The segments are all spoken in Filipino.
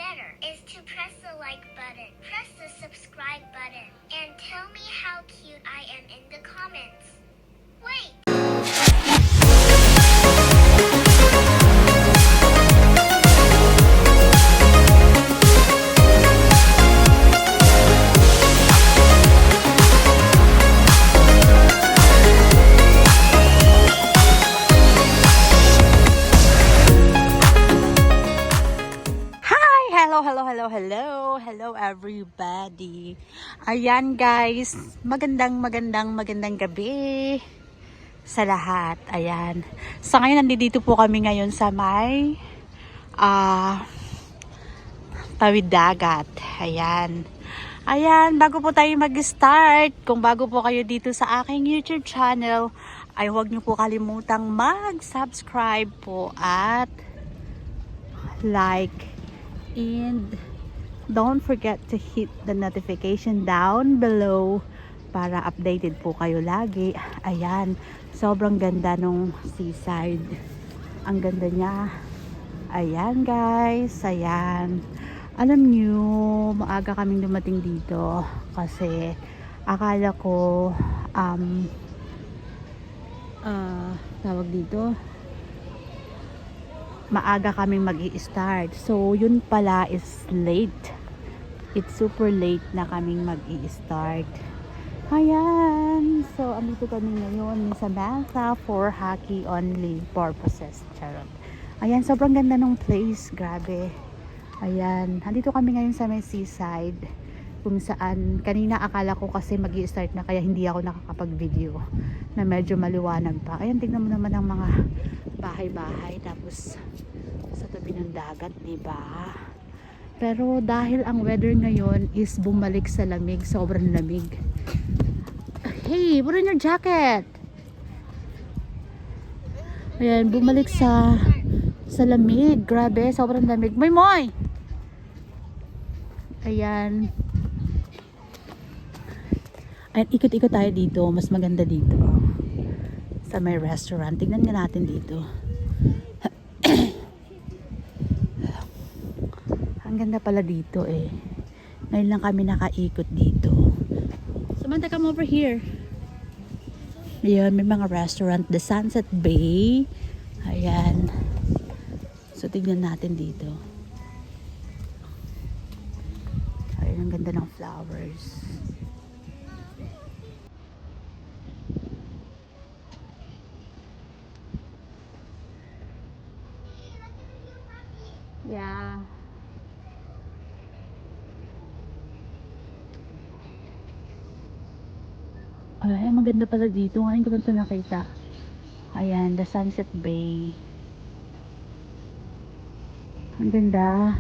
better is to press the like button, press the subscribe button, and tell me how cute I am in the comments. Wait! Hello everybody. Ayan guys, magandang gabi sa lahat. Ayan. Sa ngayon nandito po kami ngayon sa may tawid dagat. Ayan. Ayan, bago po tayo mag-start, kung bago po kayo dito sa aking YouTube channel, ay huwag niyo po kalimutang mag-subscribe po at like, and don't forget to hit the notification down below para updated po kayo lagi. Ayan, sobrang ganda nung seaside. Ang ganda niya. Ayan guys, ayan. Alam nyo, maaga kaming dumating dito kasi akala ko tawag dito, maaga kaming mag-i-start. So, yun pala is late. It's super late na kaming mag-i-start. Ayan. So, andito kami ngayon ni Samantha for hockey only purposes. Charot. Ayan, sobrang ganda ng place. Grabe. Ayan. Andito kami ngayon sa may seaside. Kung saan, kanina akala ko kasi mag-i-start na kaya hindi ako nakakapag-video na medyo maliwanag pa. Ayan, tignan mo naman ang mga bahay-bahay tapos sa tabi ng dagat, diba? Pero dahil ang weather ngayon is bumalik sa lamig, sobrang lamig. Hey, put on your jacket. Ayan, bumalik sa lamig. Grabe, sobrang lamig. Moy moy. Ayan. Ayan, ikot-ikot tayo dito. Mas maganda dito sa may restaurant. Tignan nga natin dito. Ang ganda pala dito eh. Ngayon lang kami nakaikot dito. Samantha, come over here. Ayan, may mga restaurant. The Sunset Bay. Ayan. So, tignan natin dito. Ayan, ang ganda ng flowers. Yeah. Ay, maganda pala dito. Ngayon ko lang ito nakita. Ayan, the Sunset Bay. Ang ganda.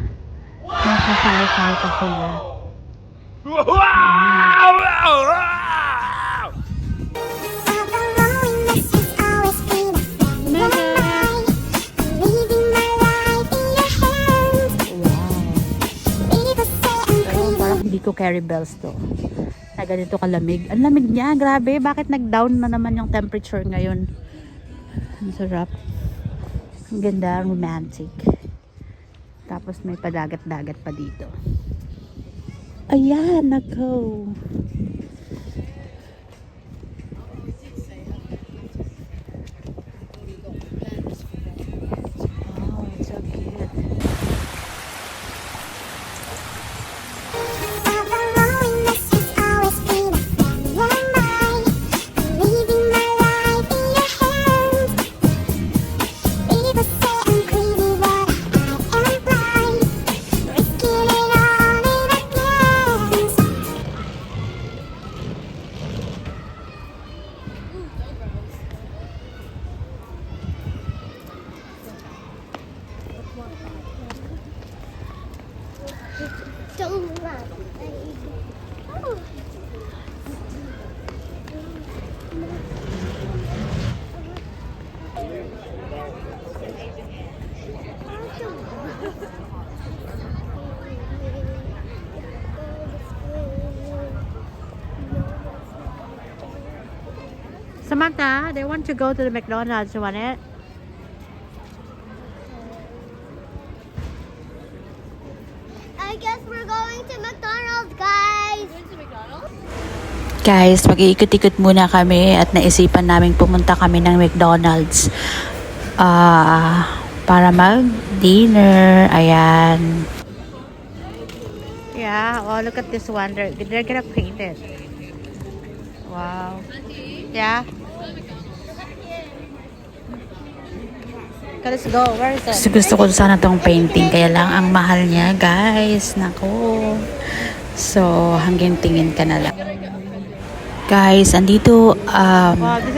Nakasaya-saya pa sila. Hindi ko carry bells to na ganito kalamig. Ang lamig niya, grabe. Bakit nag-down na naman yung temperature ngayon? Ang sarap. Ang ganda, romantic. Tapos may padagat-dagat pa dito. Ayan, nako. Oh, it's so cute. Don't run. Oh. Samantha, they want to go to the McDonald's. You want it? Guys, mag-iikot-ikot muna kami at naisipan namin pumunta kami ng McDonald's para mag-dinner. Ayan. Yeah, oh, look at this one. They're gonna paint it. Wow. Yeah. Okay, let's go. Where is it? Gusto ko sana tong painting. Kaya lang ang mahal niya, guys. Nako. So, hanggang tingin ka na lang. Guys, andito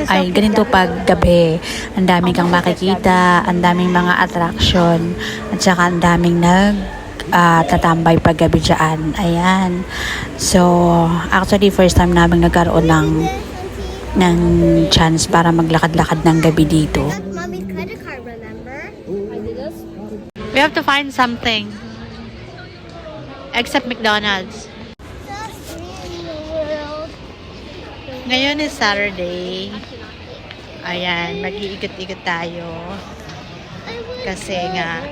ay ganito pag gabi. Ang daming kang makikita, ang daming mga attraction, at saka ang daming tatambay pag gabi dyan. Ayan. So, actually first time namin nagkaroon ng chance para maglakad-lakad ng gabi dito. Mommy's credit card, remember? We have to find something except McDonald's. Ngayon is Saturday. Ayan, mag-iikot-ikot tayo. Kasi nga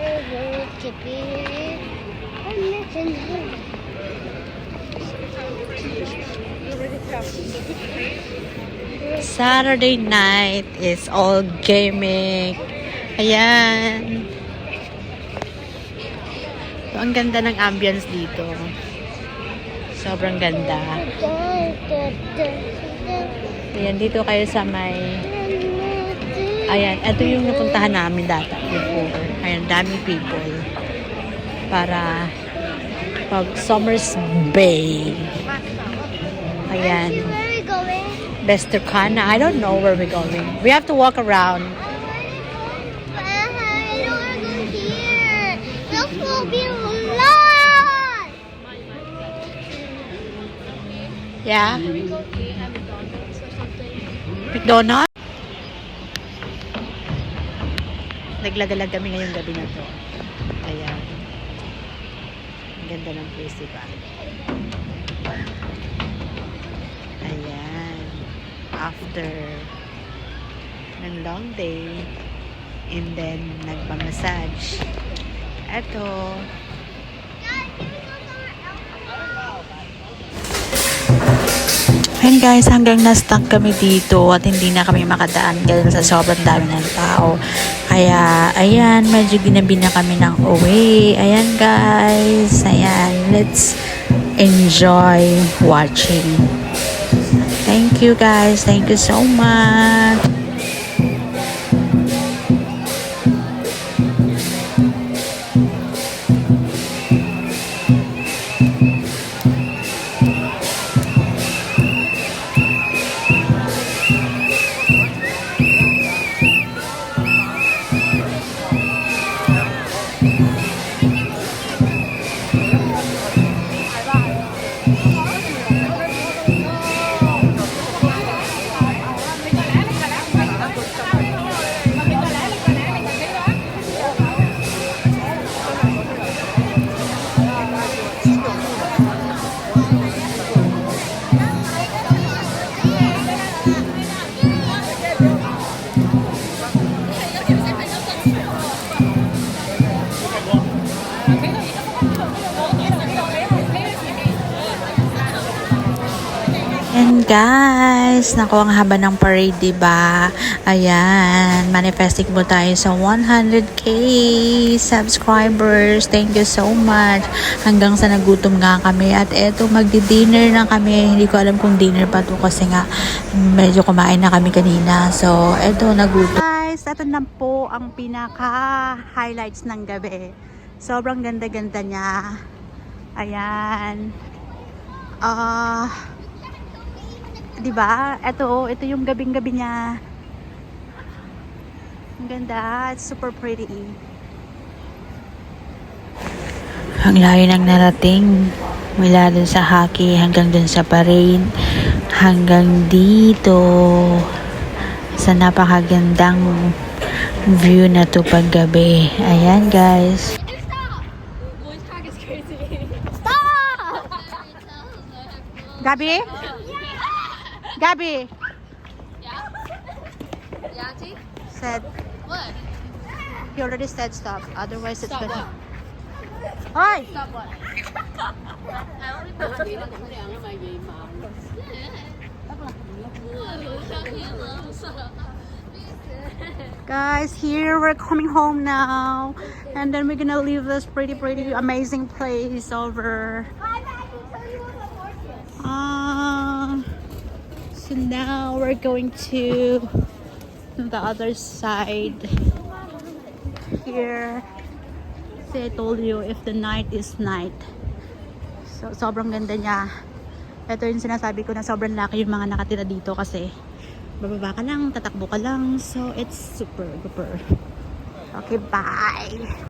Saturday night is all gaming. Ayan. So, ang ganda ng ambience dito. Sobrang ganda. Ayan, dito kayo sa may... Ayan, ito yung napuntahan namin dati before. Ayan, daming people. Para pag Somers Bay. Ayan. Where are we going? Bestercana. I don't know where we're going. We have to walk around. I don't want to go here. This will be lost. Yeah? McDonald's? Naglagalag kami ngayong gabi na to. Ayan. Ang ganda ng place, diba? Ayan. After ng long day, and then nagpamassage. Eto. Ayan guys, hanggang na-stuck kami dito at hindi na kami makadaan dahil sa sobrang dami ng tao. Kaya, ayan, medyo ginabi na kami ng uwi. Ayan guys, ayan, let's enjoy watching. Thank you guys, thank you so much. And guys, naku, ang haba ng parade, diba? Ayan, manifesting mo tayo sa 100k subscribers. Thank you so much. Hanggang sa nagutom nga kami. At eto, magdi-dinner na kami. Hindi ko alam kung dinner pa to kasi nga medyo kumain na kami kanina. So, eto, nagutom. Guys, eto na po ang pinaka-highlights ng gabi. Sobrang ganda-ganda niya. Ayan. Diba? Ito yung gabing-gabi niya. Ang ganda. It's super pretty. Ang layo ng narating. Mula dun sa hockey hanggang dun sa parade. Hanggang dito. Sa napakagandang view na to paggabi. Ayan guys. Stop! Gabi? Gabby! Yeah? Yeah, Auntie? Said, What? he already said stop. Otherwise it's Stop gonna... what? Hoy! Stop what? I only put Guys, here we're coming home now. And then we're gonna leave this pretty amazing place over. So now we're going to the other side here. See, I told you if the night is night. So sobrang ganda niya. Ito yung sinasabi ko na sobrang laki yung mga nakatira dito kasi bababa ka lang, tatakbo ka lang. So it's super duper. Okay, bye.